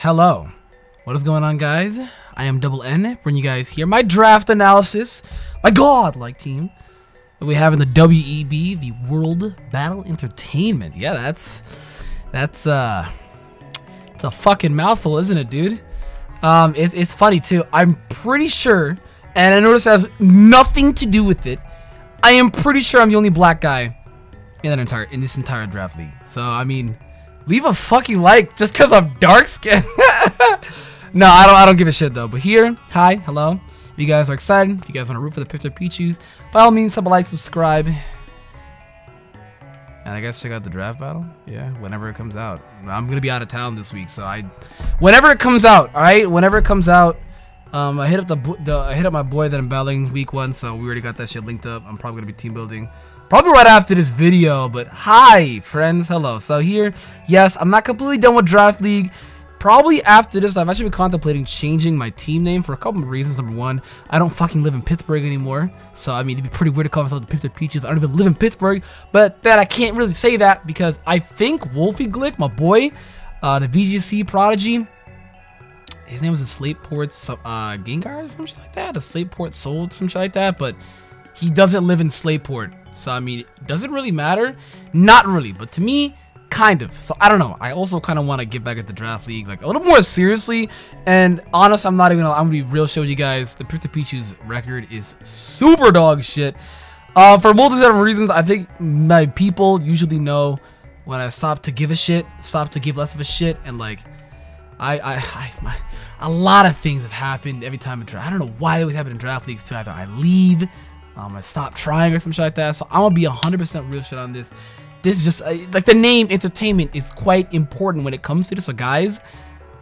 Hello, what is going on, guys? I am Double N, bringing you guys here my draft analysis, my godlike team that we have in the WEB, the World Battle Entertainment. Yeah, it's a fucking mouthful, isn't it, dude? It's funny too. I'm pretty sure, and I notice it has nothing to do with it. I am pretty sure I'm the only black guy in this entire draft league. So I mean, leave a fucking like just because I'm dark skinned. No, I don't give a shit though. But here, hi, hello. If you guys are excited, if you guys want to root for the Pittsburgh Pichus, by all means, sub a like, subscribe. And I guess check out the draft battle. Yeah, whenever it comes out. I'm gonna be out of town this week, so whenever it comes out, all right. Whenever it comes out, I hit up my boy that I'm battling week 1, so we already got that shit linked up. I'm probably gonna be team building, probably right after this video. But hi, friends, hello. So here, yes, I'm not completely done with draft league. Probably after this, I've actually been contemplating changing my team name for a couple of reasons. Number one, I don't fucking live in Pittsburgh anymore. So, I mean, it'd be pretty weird to call myself the Pittsburgh Pichus. I don't even live in Pittsburgh. But then I can't really say that because I think Wolfie Glick, my boy, the VGC prodigy, his name was a Slateport Gengar or some shit like that. A Slateport Sold, some shit like that. But he doesn't live in Slateport. So, I mean, does it really matter? Not really. But to me, kind of. So I don't know. I also kind of want to get back at the draft league like a little more seriously. And honest, I'm gonna be real show you guys. The Pittsburgh Pichus record is super dog shit. For multiple reasons. I think my people usually know when I stop to give a shit, stop to give less of a shit, and like a lot of things have happened every time I draft. I don't know why they always happen in draft leagues too. Either I leave, I stop trying or some shit like that. So I'm gonna be 100% real shit on this. This is just like the name entertainment is quite important when it comes to this. So guys,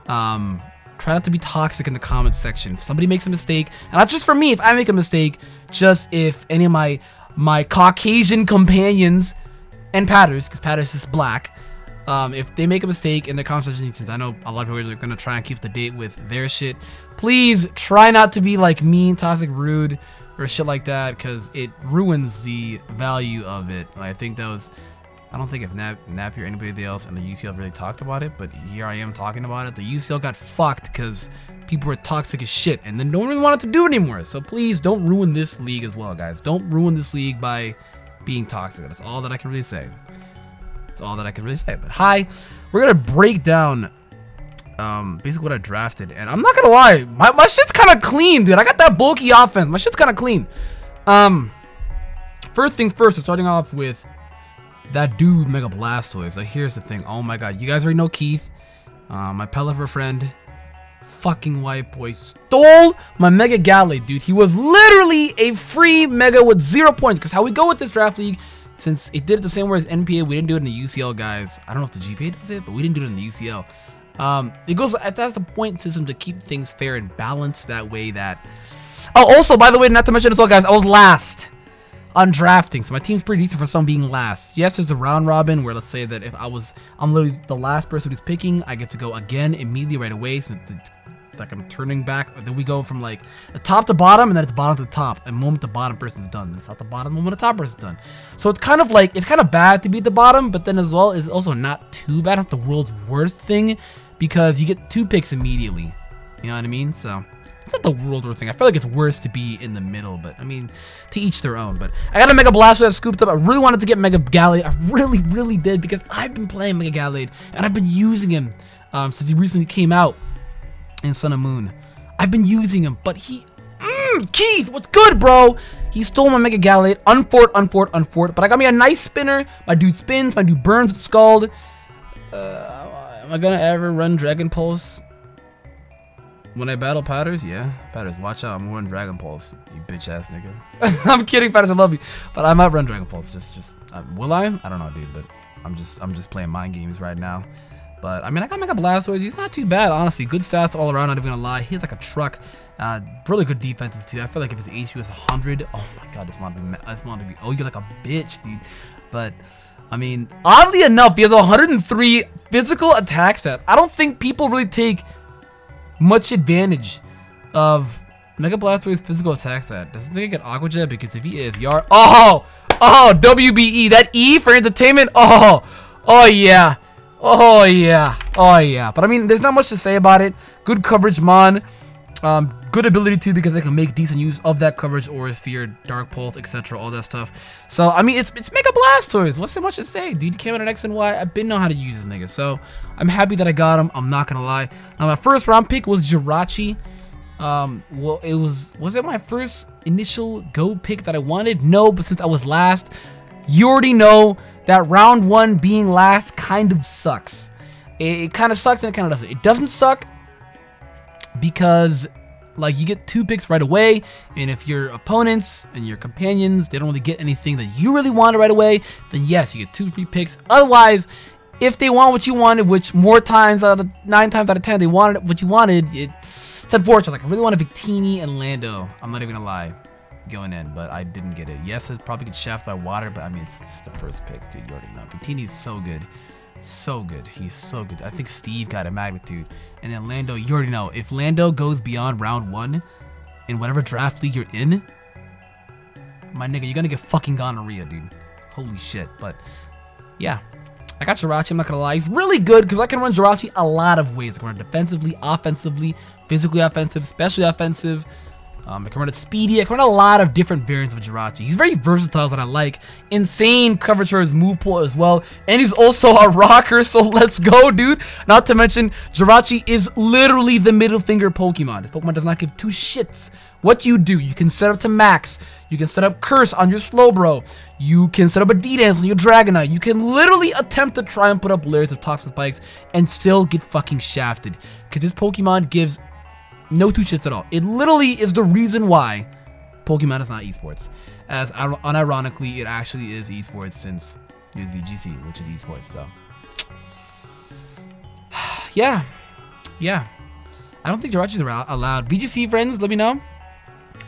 try not to be toxic in the comments section. If somebody makes a mistake, and not just for me, if I make a mistake, just if any of my Caucasian companions and Patters, because Patters is black, if they make a mistake in the comment section, since I know a lot of people are gonna try and keep the date with their shit, please try not to be like mean, toxic, rude, or shit like that, because it ruins the value of it. And I think that was. I don't think if Nappy or anybody else in the UCL really talked about it, but here I am talking about it. The UCL got fucked because people were toxic as shit, and then no one really wanted to do it anymore. So please don't ruin this league as well, guys. Don't ruin this league by being toxic. That's all that I can really say. That's all that I can really say. But hi, we're gonna break down basically what I drafted, and I'm not gonna lie, my shit's kind of clean, dude. I got that bulky offense. My shit's kind of clean. First things first, we're starting off with that dude, Mega Blastoise. Like, here's the thing. Oh my god, you guys already know Keith, my Pelipper friend, fucking white boy, stole my Mega Gallade, dude. He was literally a free Mega with 0 points. Because how we go with this draft league, since it did it the same way as NPA, we didn't do it in the UCL, guys. I don't know if the GPA does it, but we didn't do it in the UCL. It goes, that's the point system to keep things fair and balanced that way. That. Oh, also, by the way, not to mention as well, guys, I was last on drafting, so my team's pretty decent for some being last. Yes, there's a round robin where, let's say that if I'm literally the last person who's picking, I get to go again immediately right away. So it's like I'm turning back. Then we go from like the top to bottom, and then it's bottom to the top. And the moment the bottom person's done, it's not the bottom. The moment the top person's done. So it's kind of like it's kind of bad to be at the bottom, but then as well is also not too bad. Not the world's worst thing because you get 2 picks immediately. You know what I mean? So. It's not the world war thing. I feel like it's worse to be in the middle, but I mean, to each their own. But I got a Mega Blastoise I scooped up. I really wanted to get Mega Gallade. I really did because I've been playing Mega Gallade and I've been using him since he recently came out in Sun and Moon. I've been using him, but Keith, what's good, bro? He stole my Mega Gallade. Unfort. But I got me a nice spinner. My dude spins. My dude burns with Scald. Am I gonna ever run Dragon Pulse? When I battle Patters, yeah. Patters, watch out. I'm running Dragon Pulse, you bitch ass nigga. I'm kidding, Patters, I love you. But I might run Dragon Pulse. Will I? I don't know, dude, but I'm just playing mind games right now. But I mean, I got Mega Blastoise. He's not too bad, honestly. Good stats all around, not even gonna lie. He's like a truck. Really good defenses too. I feel like if his HP was 100, oh my god, this want to be oh, you're like a bitch, dude. But I mean, oddly enough, he has 103 physical attack stat. I don't think people really take much advantage of Mega Blastoise's physical attack stat. Doesn't think I get Aqua Jet because if you are WBE, that E for entertainment. Oh yeah, Oh yeah, oh yeah. But I mean, there's not much to say about it. Good coverage, Mon. Good ability too, because they can make decent use of that coverage, Aura Sphere, Dark Pulse, etc., all that stuff. So I mean, it's Mega Blastoise. What's there much to say, dude? Came out on X and Y. I've been know how to use this nigga, so I'm happy that I got him. I'm not gonna lie. Now my first round pick was Jirachi. Well, was it my first initial go pick that I wanted? No, but since I was last, you already know that round 1 being last kind of sucks. It kind of sucks and it kind of doesn't. It doesn't suck because like you get 2 picks right away, and if your opponents and your companions, they don't really get anything that you really wanted right away, then yes, you get 2 free picks. Otherwise, if they want what you wanted, which more times out of 9 times out of 10 they wanted what you wanted, it's unfortunate. Like I really wanted Victini and Lando. I'm not even gonna lie, going in, but I didn't get it. Yes, it probably gets shafted by water, but I mean it's the first picks, dude. You already know. Victini's so good. So good. He's so good. I think Steve got a magnitude. And then Lando, you already know. If Lando goes beyond round 1 in whatever draft league you're in, my nigga, you're gonna get fucking gonorrhea, dude. Holy shit. But yeah, I got Jirachi. I'm not gonna lie. He's really good because I can run Jirachi a lot of ways. I can run defensively, offensively, physically offensive, specially offensive. I can run it speedy. I can run a lot of different variants of Jirachi. He's very versatile, that I like. Insane coverage for his move pool as well. And he's also a rocker, so let's go, dude. Not to mention, Jirachi is literally the middle finger Pokemon. This Pokemon does not give 2 shits what you do. You can set up to max. You can set up Curse on your Slowbro. You can set up a D-Dance on your Dragonite. You can literally attempt to try and put up layers of Toxic Spikes and still get fucking shafted. Because this Pokemon gives no 2 shits at all. It literally is the reason why Pokemon is not esports. As unironically, it actually is esports since it is VGC, which is esports. So yeah. I don't think Jirachi's allowed. VGC friends, let me know.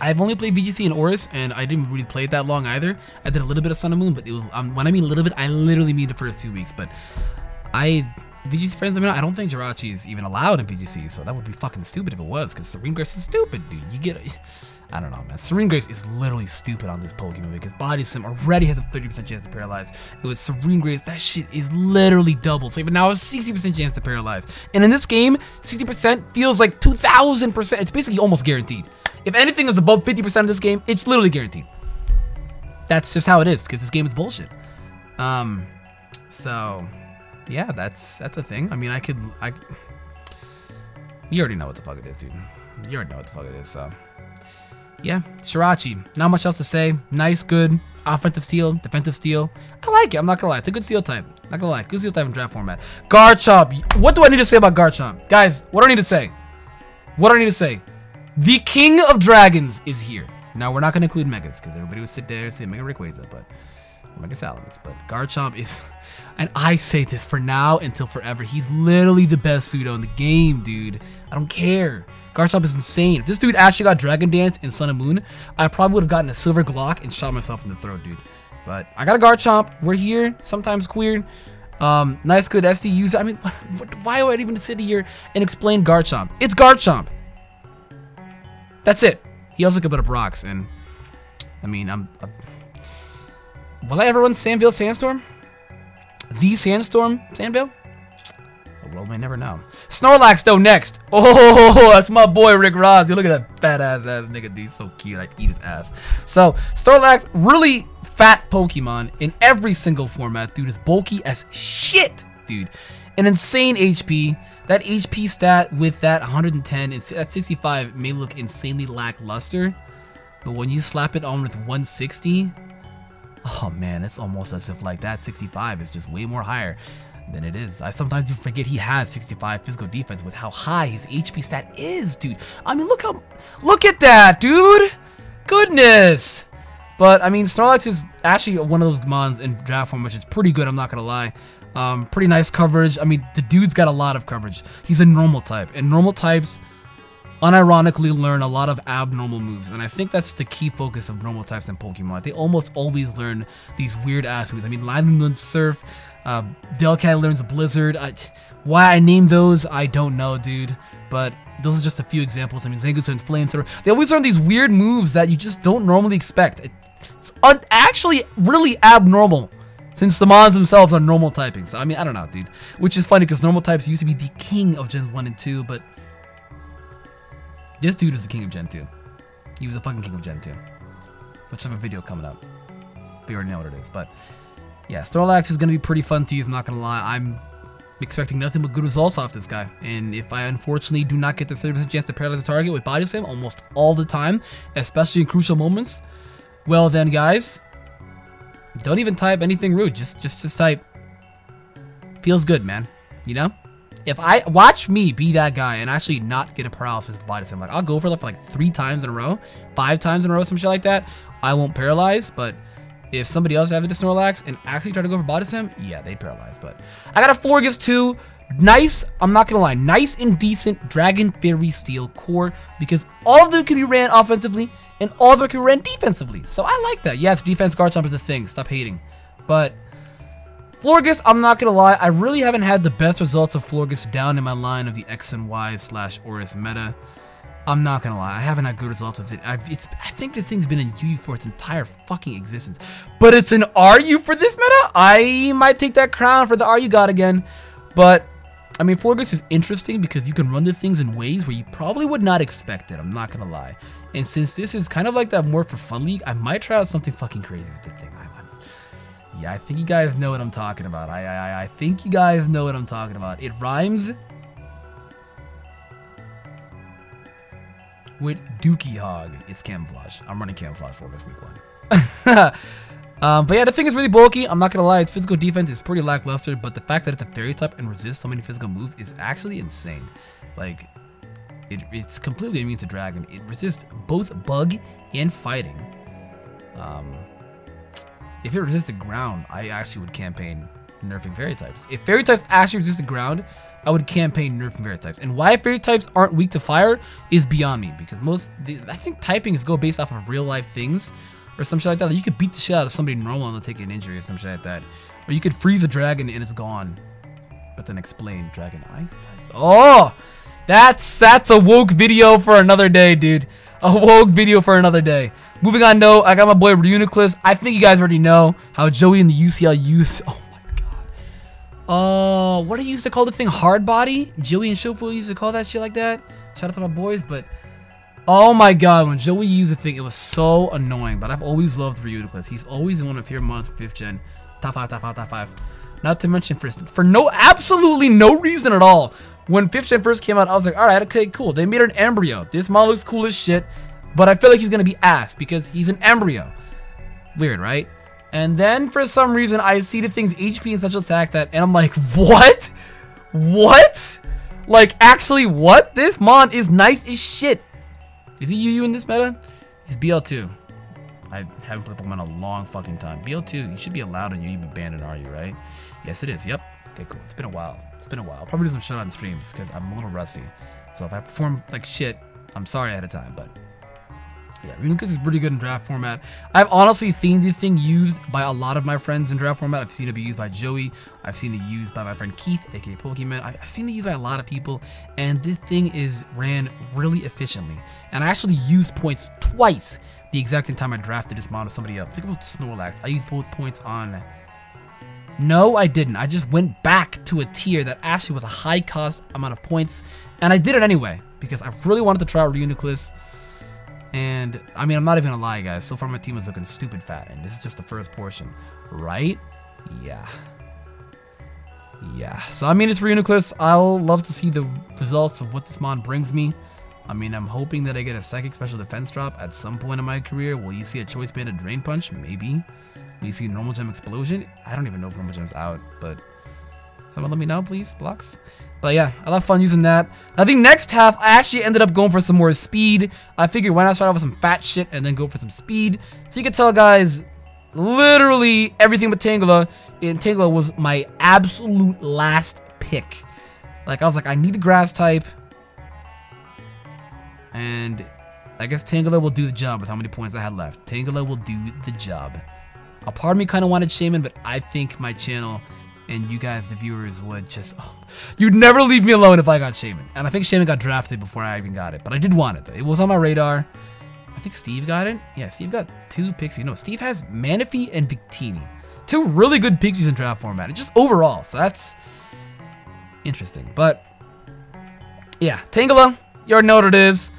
I've only played VGC and Oris, and I didn't really play it that long either. I did a little bit of Sun and Moon, but it was when I mean a little bit, I literally mean the first 2 weeks. But VGC friends, I mean, I don't think Jirachi is even allowed in VGC, so that would be fucking stupid if it was, because Serene Grace is stupid, dude. You get, I don't know, man. Serene Grace is literally stupid on this Pokemon because Body Sim already has a 30% chance to paralyze. It was Serene Grace, that shit is literally double. So even now, a 60% chance to paralyze. And in this game, 60% feels like 2,000%. It's basically almost guaranteed. If anything is above 50% of this game, it's literally guaranteed. That's just how it is, because this game is bullshit. So yeah, that's a thing. I mean, you already know what the fuck it is, dude. You already know what the fuck it is, so yeah, Jirachi. Not much else to say. Nice, good, offensive steel, defensive steel. I like it, I'm not gonna lie. It's a good steel type. Not gonna lie, good steel type in draft format. Garchomp. What do I need to say about Garchomp? Guys, what do I need to say? What do I need to say? The King of Dragons is here. Now, we're not gonna include Megas, because everybody would sit there and say Mega Rayquaza, but Mega Salamence, but Garchomp is, and I say this for now until forever, he's literally the best pseudo in the game, dude. I don't care. Garchomp is insane. If this dude actually got Dragon Dance in Sun and Moon, I probably would have gotten a Silver Glock and shot myself in the throat, dude. But I got a Garchomp. We're here. Sometimes queer. Nice, good SD user. I mean, why would I even sit here and explain Garchomp? It's Garchomp. That's it. He also got a bit of rocks, and I mean, will I ever run Sandvale Sandstorm? Z Sandstorm Sandvale? The world may never know. Snorlax though next. Oh, that's my boy Rick Ross. You look at that fat ass nigga, dude. So cute. I'd eat his ass. So Snorlax, really fat Pokemon in every single format, dude. Is bulky as shit, dude. An insane HP. That HP stat with that 110 and that 65 may look insanely lackluster, but when you slap it on with 160. Oh man, it's almost as if like that 65 is just way more higher than it is. I sometimes do forget he has 65 physical defense with how high his HP stat is, dude. I mean, look at that, dude. Goodness. But I mean, Snorlax is actually one of those mons in draft form, which is pretty good. I'm not gonna lie. Pretty nice coverage. I mean, the dude's got a lot of coverage. He's a normal type, and normal types unironically learn a lot of abnormal moves, and I think that's the key focus of normal types in Pokemon. They almost always learn these weird ass moves. I mean, Lightning learns Surf, Delcat learns Blizzard. Why I named those, I don't know, dude, but those are just a few examples. I mean, Zangoose learns Flamethrower. They always learn these weird moves that you just don't normally expect. It's actually really abnormal Since the mons themselves are normal typing. So, I mean, I don't know, dude. Which is funny because normal types used to be the king of Gen 1 and 2, but this dude was the king of Gen 2. He was the fucking king of Gen 2. Which have a video coming up. We already know what it is, but yeah, Snorlax is going to be pretty fun to use, I'm not going to lie. I'm expecting nothing but good results off this guy. And if I unfortunately do not get the 30% chance to paralyze the target with Body Slam almost all the time, especially in crucial moments, well then, guys, don't even type anything rude. Just type, feels good, man. You know? If I watch me be that guy and actually not get a paralysis with Body Slam, like I'll go for like 3 times in a row, 5 times in a row, some shit like that. I won't paralyze, but if somebody else have it to Snorlax and actually try to go for Body Slam, yeah, they paralyze. But I got a Florges 2. Nice, I'm not gonna lie, nice and decent Dragon Fairy Steel core, because all of them can be ran offensively and all of them can be ran defensively. So I like that. Yes, defense Garchomp is the thing. Stop hating. But Florges, I'm not gonna lie, I really haven't had the best results of Florges down in my line of the X and Y / Oris meta. I'm not gonna lie, I haven't had good results with it. I think this thing's been in UU for its entire fucking existence. But it's an RU for this meta? I might take that crown for the RU god again. But I mean, Florges is interesting because you can run the things in ways where you probably would not expect it, I'm not gonna lie. And since this is kind of like that more for fun league, I might try out something fucking crazy with the thing. Yeah, I think you guys know what I'm talking about. I think you guys know what I'm talking about. It rhymes with Dookie Hog. It's camouflage. I'm running camouflage for this week 1. But yeah, the thing is really bulky. I'm not gonna lie, its physical defense is pretty lackluster, but the fact that it's a fairy type and resists so many physical moves is actually insane. Like, it's completely immune to dragon. It resists both bug and fighting. If it resisted ground, I actually would campaign nerfing fairy types. If fairy types actually resisted ground, I would campaign nerfing fairy types. And why fairy types aren't weak to fire is beyond me, because I think typing is go based off of real life things or some shit like that. Like you could beat the shit out of somebody normal and they'll take an injury or some shit like that. Or you could freeze a dragon and it's gone, but then explain dragon ice types. Oh, that's a woke video for another day, dude. A woke video for another day. Moving on, no, I got my boy Reuniclus. I think you guys already know how Joey and the UCL used. Oh my god. What do you used to call the thing? Hard body? Joey and Shofu used to call that shit like that. Shout out to my boys, but oh my god, when Joey used the thing, it was so annoying. But I've always loved Reuniclus. He's always one of my favorite mons for 5th gen. Top 5, top 5, top 5. Not to mention for absolutely no reason at all. When 5th gen first came out, I was like, alright, okay, cool. They made an embryo. This mod looks cool as shit. But I feel like he's gonna be ass because he's an embryo. Weird, right? And then for some reason I see the thing's HP and special attack stat, and I'm like, what? What? Like, actually, what? This mon is nice as shit. Is he UU in this meta? He's BL2. I haven't played Pokemon in a long fucking time. BL2, you should be allowed on UU, but banned in RU, right? Yes, it is. Yep. Okay, cool. It's been a while. It's been a while. I'll probably do some shut on streams because I'm a little rusty. So if I perform like shit, I'm sorry ahead of time, but yeah, Reuniclus is pretty good in draft format. I've honestly seen this thing used by a lot of my friends in draft format. I've seen it be used by Joey. I've seen it used by my friend Keith, aka Pokemon. I've seen it used by a lot of people, and this thing is ran really efficiently. And I actually used points twice the exact same time I drafted this mod with somebody else. I think it was Snorlax. I used both points on... No, I didn't. I just went back to a tier that actually was a high cost amount of points, and I did it anyway because I really wanted to try out Reuniclus. And, I mean, I'm not even gonna lie, guys. So far, my team is looking stupid fat, and this is just the first portion, right? Yeah. Yeah. So, I mean, it's Reuniclus. I'll love to see the results of what this mod brings me. I mean, I'm hoping that I get a Psychic Special Defense drop at some point in my career. Will you see a Choice Banded Drain Punch? Maybe. Will you see Normal Gem Explosion? I don't even know if Normal Gem's out, but... Someone let me know, please, blocks. But yeah, I love fun using that. I think next half, I actually ended up going for some more speed. I figured why not start off with some fat shit and then go for some speed. So you can tell, guys, literally everything but Tangela. And Tangela was my absolute last pick. Like, I was like, I need a grass type. And I guess Tangela will do the job with how many points I had left. Tangela will do the job. A part of me kind of wanted Shaman, but I think my channel... and you guys, the viewers, would just... Oh, you'd never leave me alone if I got Shaman. And I think Shaman got drafted before I even got it. But I did want it. It was on my radar. I think Steve got it. Yeah, Steve got 2 Pixie. No, Steve has Manaphy and Victini. two really good Pixies in draft format. It's just overall, so that's interesting. But yeah, Tangela, you already know what it is.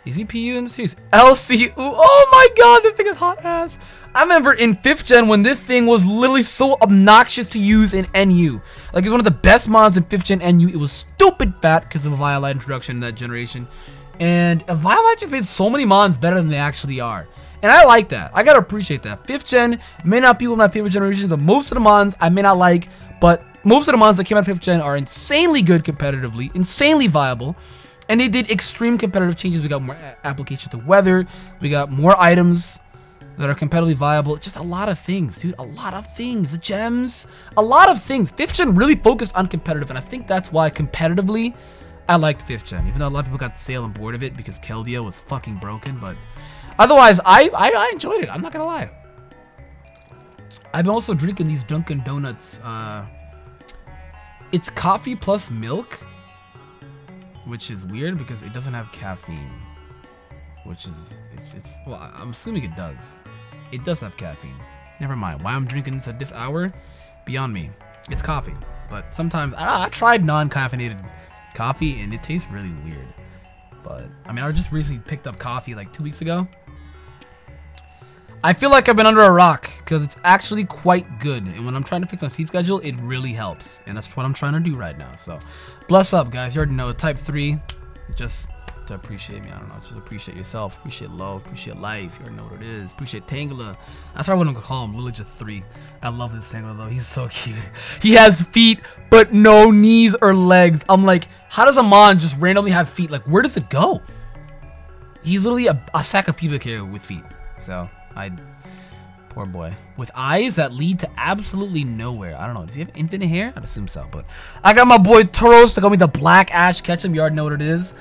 Is he PU in the series? LCU. Oh my god, that thing is hot ass. I remember in 5th gen when this thing was literally so obnoxious to use in NU. Like, it was one of the best mods in 5th gen NU. It was stupid fat because of a Violite introduction in that generation. And a Violite just made so many mods better than they actually are. And I like that. I gotta appreciate that. 5th gen may not be one of my favorite generations, but most of the mods I may not like. But most of the mods that came out of 5th gen are insanely good competitively, insanely viable. And they did extreme competitive changes. We got more application to weather. We got more items that are competitively viable. Just a lot of things, dude. A lot of things. The gems. A lot of things. 5th gen really focused on competitive. And I think that's why competitively I liked 5th gen. Even though a lot of people got stale and bored of it because Keldeo was fucking broken. But otherwise, I enjoyed it. I'm not going to lie. I've been also drinking these Dunkin' Donuts. It's coffee plus milk, which is weird because it doesn't have caffeine, which is, well, I'm assuming it does. It does have caffeine. Never mind. Why I'm drinking this at this hour? Beyond me. It's coffee. But sometimes, I tried non-caffeinated coffee and it tastes really weird. But, I mean, I just recently picked up coffee like 2 weeks ago. I feel like I've been under a rock because it's actually quite good. And when I'm trying to fix my sleep schedule, it really helps. And that's what I'm trying to do right now. So, bless up, guys. You already know, type 3, just to appreciate me. I don't know, just appreciate yourself, appreciate love, appreciate life. You already know what it is. Appreciate Tangela. That's what I want to call him, literally just 3. I love this Tangela, though. He's so cute. He has feet, but no knees or legs. I'm like, how does a mon just randomly have feet? Like, where does it go? He's literally a sack of pubic hair with feet. So, poor boy. With eyes that lead to absolutely nowhere. I don't know. Does he have infinite hair? I'd assume so. But I got my boy Tauros to call me the Black Ash Ketchum. You already know what it is.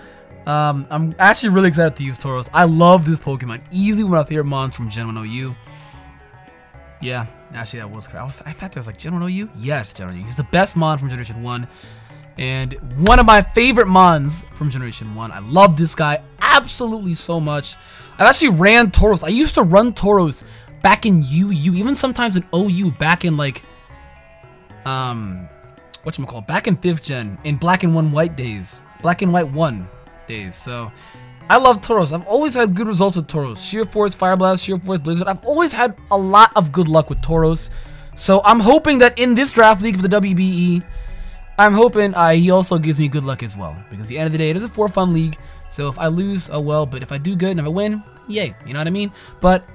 I'm actually really excited to use Tauros. I love this Pokemon. Easily one of my favorite mons from Gen 1 OU. Yeah, actually that was correct. I thought there was like Gen 1 OU? Yes, Gen 1 OU. He's the best mon from Generation 1. And one of my favorite mons from Generation 1. I love this guy absolutely so much. I've actually ran Tauros. I used to run Tauros back in UU, even sometimes in OU, back in like, whatchamacallit, back in 5th gen, in Black and 1 White days. Black and White 1 days. So, I love Tauros. I've always had good results with Tauros. Sheer Force, Fire Blast, Sheer Force, Blizzard. I've always had a lot of good luck with Tauros. So, I'm hoping that in this draft league for the WBE, I'm hoping he also gives me good luck as well. Because at the end of the day, it is a for-fun league. So if I lose, oh well. But if I do good and if I win, yay. You know what I mean? But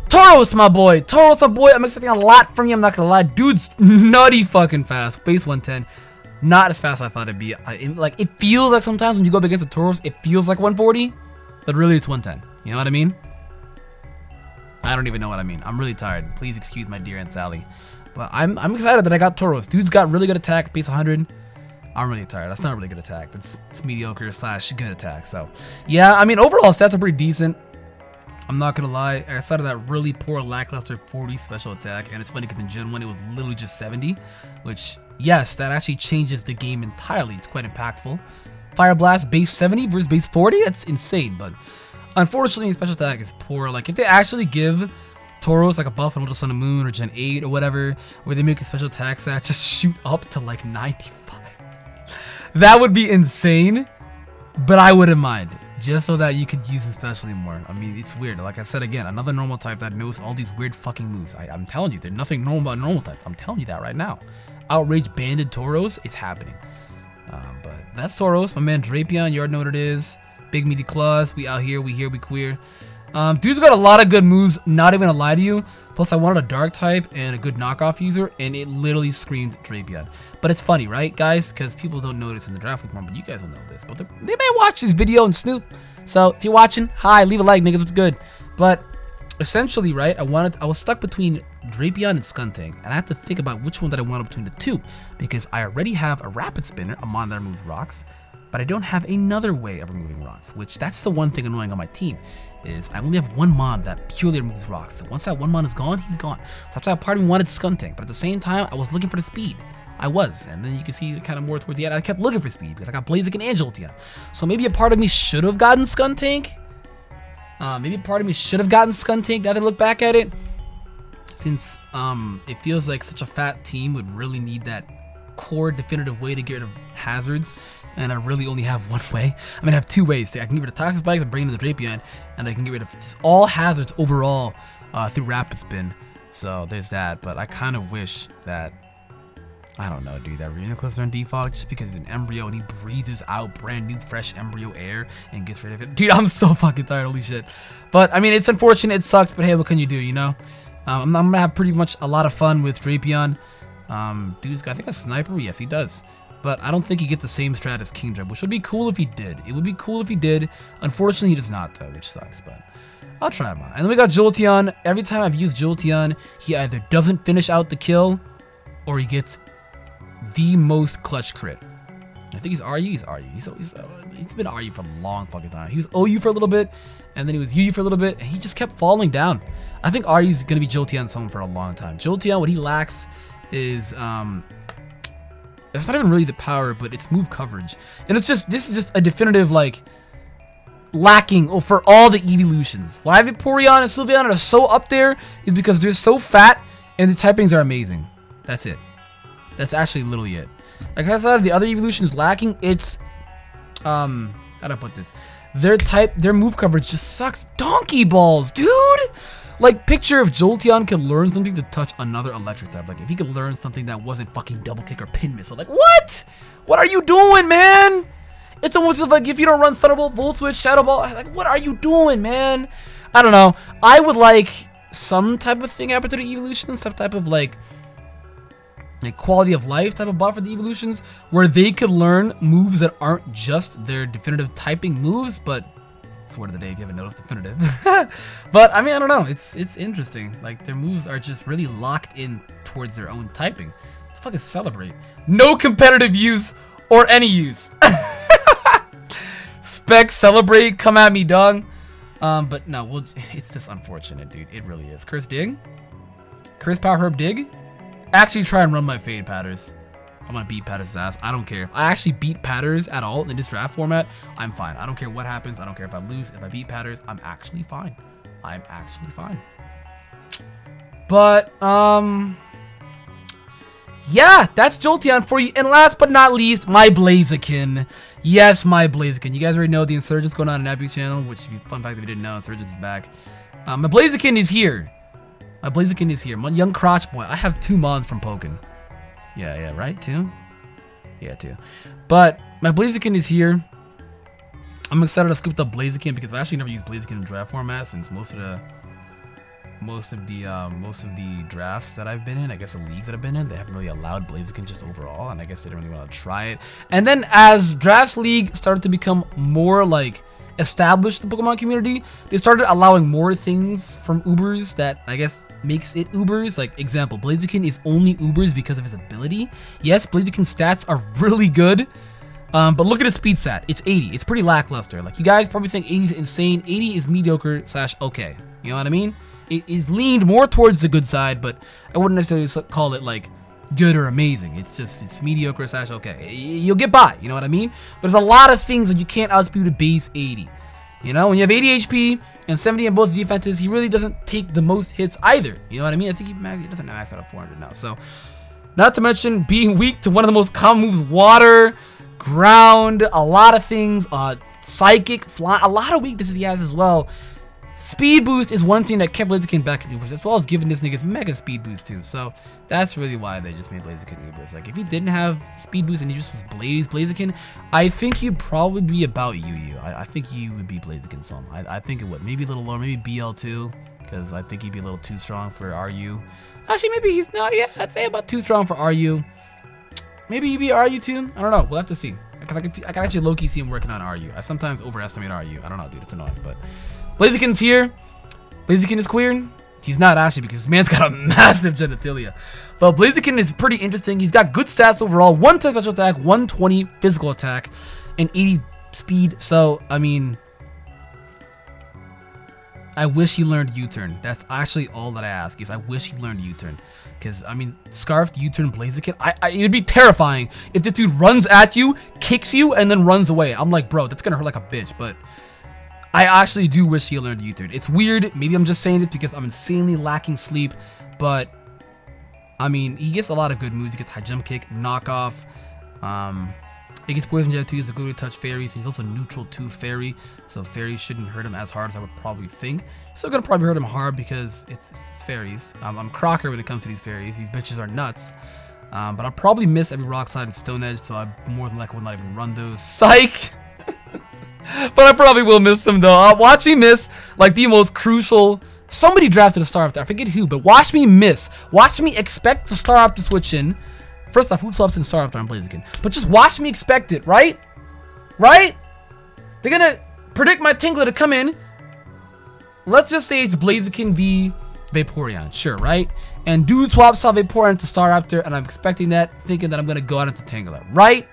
Tauros, my boy. Tauros, my boy. I'm expecting a lot from you. I'm not going to lie. Dude's nutty fucking fast. Base 110. Not as fast as I thought it'd be. Like, it feels like sometimes when you go up against a Tauros, it feels like 140. But really, it's 110. You know what I mean? I don't even know what I mean. I'm really tired. Please excuse my dear Aunt Sally. But I'm excited that I got Tauros. Dude's got really good attack, base 100. I'm really tired. That's not really good attack. It's mediocre / good attack. So, yeah, I mean, overall stats are pretty decent. I'm not going to lie. I started that really poor lackluster 40 special attack. And it's funny because in Gen 1, it was literally just 70. Which, yes, that actually changes the game entirely. It's quite impactful. Fire Blast, base 70 versus base 40? That's insane. But, unfortunately, special attack is poor. Like, if they actually give Tauros like a buff on Little Sun and Moon or Gen 8 or whatever, where they make a special attack stat just shoot up to like 95. That would be insane, but I wouldn't mind. Just so that you could use it especially more. I mean, it's weird. Like I said again, another normal type that knows all these weird fucking moves. I'm telling you, there's nothing normal about normal types. I'm telling you that right now. Outrage banded Tauros, it's happening. But that's Tauros, my man Drapion, you already know what it is. Big meaty claws, we out here, we queer. Dude's got a lot of good moves, not even gonna lie to you. Plus, I wanted a dark type and a good knockoff user, and it literally screamed Drapion. But it's funny, right, guys? Because people don't notice in the draft league, but you guys will know this. But they may watch this video and snoop. So if you're watching, hi, leave a like, niggas, what's good? But essentially, right, I was stuck between Drapion and Skuntank, and I had to think about which one that I wanted between the two, because I already have a Rapid Spinner, a mon that removes rocks, but I don't have another way of removing rocks, which that's the one thing annoying on my team, is I only have one mon that purely removes rocks. So once that one mon is gone, he's gone. So that's why part of me wanted Skuntank, but at the same time, I was looking for the speed. I was, and then you can see kind of more towards the end, I kept looking for speed because I got Blaziken and Angel at the end. So maybe a part of me should have gotten Skuntank. Maybe a part of me should have gotten Skuntank now that I look back at it. since it feels like such a fat team would really need that core definitive way to get rid of hazards, and I really only have one way. I mean, I have two ways. I can get rid of toxic spikes and bring in the Drapion, and I can get rid of just all hazards overall through rapid spin. So there's that, but I kind of wish that, I don't know, dude, that Reuniclus learned defog just because he's an embryo and he breathes out brand new fresh embryo air and gets rid of it. Dude, I'm so fucking tired, holy shit. But I mean, it's unfortunate, it sucks, but hey, what can you do, you know? I'm gonna have pretty much a lot of fun with Drapion. Dude's got, I think, a sniper. Yes, he does. But I don't think he gets the same strat as Kingdra, which would be cool if he did. It would be cool if he did. Unfortunately, he does not, though, which sucks, but I'll try him out. And then we got Jolteon. Every time I've used Jolteon, he either doesn't finish out the kill, or he gets the most clutch crit. I think he's RU. He's RU. He's been RU for a long fucking time. He was OU for a little bit, and then he was UU for a little bit, and he just kept falling down. I think RU's gonna be Jolteon someone for a long time. Jolteon, what he lacks is it's not even really the power, but it's move coverage, and it's just, this is just a definitive like lacking for all the evolutions. Why Vaporeon and Sylveon are so up there is because they're so fat and the typings are amazing. That's it. That's actually literally it. Like, outside of the other evolutions lacking, it's how do I put this? Their move coverage just sucks donkey balls, dude. Like, picture if Jolteon could learn something to touch another electric type. Like, if he could learn something that wasn't fucking double kick or pin missile. Like, what? What are you doing, man? It's almost like if you don't run Thunderbolt, Volt Switch, Shadow Ball. Like, what are you doing, man? I don't know. I would like some type of thing happen to the evolution, some type of like quality of life type of buff for the evolutions, where they could learn moves that aren't just their definitive typing moves, but it's word of the day, give it notice definitive. But I mean, I don't know, it's interesting. Like, their moves are just really locked in towards their own typing. The fuck is Celebrate? No competitive use or any use. Spec, Celebrate, come at me, dog. But no, it's just unfortunate, dude. It really is. Curse Dig, Curse Power Herb Dig. Actually try and run my Fade Patters. I'm gonna beat Patters' ass. I don't care. If I actually beat Patters at all in this draft format, I'm fine. I don't care what happens. I don't care if I lose. If I beat Patters, I'm actually fine. I'm actually fine. But, yeah, that's Jolteon for you. And last but not least, my Blaziken. Yes, my Blaziken. You guys already know the Insurgent's going on in Abby's channel, which, fun fact if you didn't know, Insurgent's is back. My Blaziken is here. My Blaziken is here. My young crotch boy. I have 2 mons from Pokken. Yeah, right? 2? Yeah, 2. But my Blaziken is here. I'm excited to scoop up Blaziken because I actually never used Blaziken in draft format since most of the drafts that I've been in, I guess the leagues that I've been in, they haven't really allowed Blaziken just overall, and I guess they didn't really want to try it. And then as Drafts League started to become more like established in the Pokemon community, they started allowing more things from Ubers that I guess makes it Ubers. Like, example, Blaziken is only Ubers because of his ability. Yes, Blaziken's stats are really good, but look at his speed stat. It's 80. It's pretty lackluster. Like, you guys probably think 80 is insane. 80 is mediocre / okay. You know what I mean? It is leaned more towards the good side, but I wouldn't necessarily call it like good or amazing. It's mediocre / okay. You'll get by, you know what I mean? But there's a lot of things that you can't outspeed with base 80. You know, when you have 80 HP and 70 in both defenses, he really doesn't take the most hits either. You know what I mean? I think he doesn't max out of 400 now. So, not to mention being weak to one of the most common moves: water, ground, a lot of things, psychic, fly, a lot of weaknesses he has as well. Speed boost is one thing that kept Blaziken back in Ubers, as well as giving this nigga's mega speed boost too. So that's really why they just made Blaziken Ubers. Like, if he didn't have speed boost and he just was Blaziken, I think he'd probably be about UU. I think you would be Blaziken some. I think it would. Maybe a little lower, maybe BL2, because I think he'd be a little too strong for RU. Actually, maybe he's not. Yeah, I'd say about too strong for RU. Maybe he'd be RU too. I don't know. We'll have to see. Because I can actually low-key see him working on RU. I sometimes overestimate RU. I don't know, dude. It's annoying, but Blaziken's here. Blaziken is queer. He's not actually, because this man's got a massive genitalia. But Blaziken is pretty interesting. He's got good stats overall. 1 10 special attack, 120 physical attack, and 80 speed. So, I mean, I wish he learned U-turn. That's actually all that I ask, is I wish he learned U-turn. Because, I mean, Scarfed U-turn Blaziken, it would be terrifying if this dude runs at you, kicks you, and then runs away. I'm like, bro, that's going to hurt like a bitch. But I actually do wish he learned U-turn. It's weird. Maybe I'm just saying this because I'm insanely lacking sleep. But I mean, he gets a lot of good moves. He gets high jump kick, knockoff. He gets poison jet too. He's a good touch fairies. He's also neutral to fairy, so fairies shouldn't hurt him as hard as I would probably think. Still gonna probably hurt him hard because it's fairies. I'm Crocker when it comes to these fairies. These bitches are nuts. But I'll probably miss every rock slide and stone edge, so I more than likely will not even run those. Psych. But I probably will miss them though. Watch me miss like the most crucial. Somebody drafted a Star Raptor. I forget who, but watch me miss. Watch me expect the Star Raptor to switch in. First off, who swaps in Star Raptor on Blaziken? But just watch me expect it, right? Right? They're gonna predict my Tingler to come in. Let's just say it's Blaziken v Vaporeon. Sure, right? And dude swaps out Vaporeon to Star Raptor, and I'm expecting that, thinking that I'm gonna go out into Tingler, right?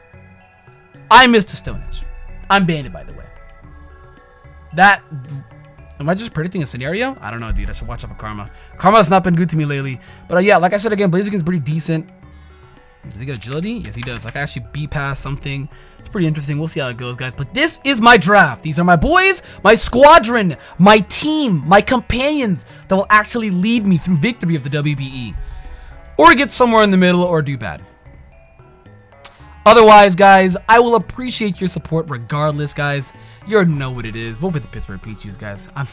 I missed a Stone Edge. I'm banned, by the way. That... Am I just predicting a scenario? I don't know, dude. I should watch out for Karma. Karma has not been good to me lately. But yeah, like I said again, Blaziken's pretty decent. Does he get agility? Yes, he does. I can actually beat past something. It's pretty interesting. We'll see how it goes, guys. But this is my draft. These are my boys, my squadron, my team, my companions that will actually lead me through victory of the WBE. Or get somewhere in the middle or do bad. Otherwise, guys, I will appreciate your support regardless, guys. You already know what it is. Vote for the Pittsburgh Pichus, guys. I'm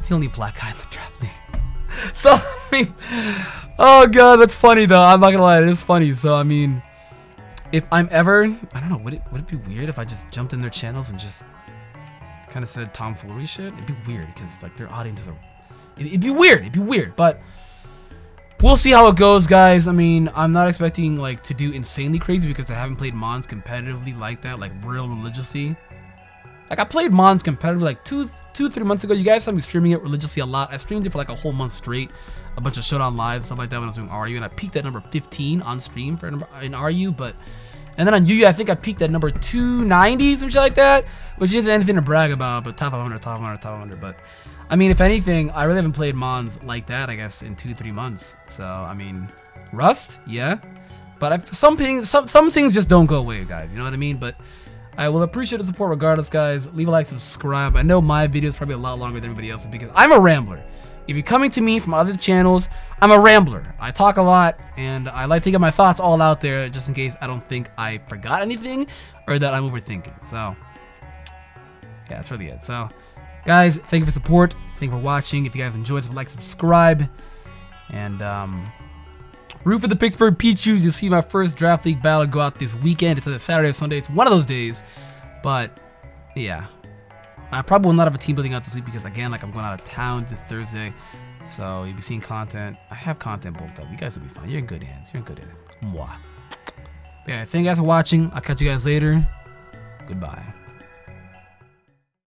the only black guy in the draft league. So, I mean, oh god, that's funny though. I'm not gonna lie, it is funny. So, I mean, if I'm ever, I don't know, would it be weird if I just jumped in their channels and just kind of said tomfoolery shit? It'd be weird because like their audiences are, it'd be weird, but we'll see how it goes, guys. I mean, I'm not expecting like to do insanely crazy because I haven't played Mons competitively like that, like real religiously. Like I played Mons competitively like 2-3 months ago. You guys saw me streaming it religiously a lot. I streamed it for like a whole month straight, a bunch of Showdown Live, stuff like that when I was doing RU, and I peaked at number 15 on stream for in RU, and then on UU, I think I peaked at number 290, some shit like that, which isn't anything to brag about, but top 500, but I mean, if anything, I really haven't played Mons like that, I guess, in 2-3 months, so, I mean, Rust, yeah, but some things just don't go away, guys, you know what I mean, but I will appreciate the support regardless, guys. Leave a like, subscribe. I know my video is probably a lot longer than everybody else's because I'm a rambler. If you're coming to me from other channels, I'm a rambler. I talk a lot, and I like to get my thoughts all out there just in case I don't think I forgot anything or that I'm overthinking. So, yeah, that's really it. So, guys, thank you for support. Thank you for watching. If you guys enjoyed, like, subscribe. And, root for the Pittsburgh Pichus. You'll see my first draft league battle go out this weekend. It's either Saturday or Sunday. It's one of those days. But, yeah. I probably will not have a team building out this week because, again, like I'm going out of town to Thursday. So, you'll be seeing content. I have content built up. You guys will be fine. You're in good hands. You're in good hands. Mwah. But yeah, thank you guys for watching. I'll catch you guys later. Goodbye.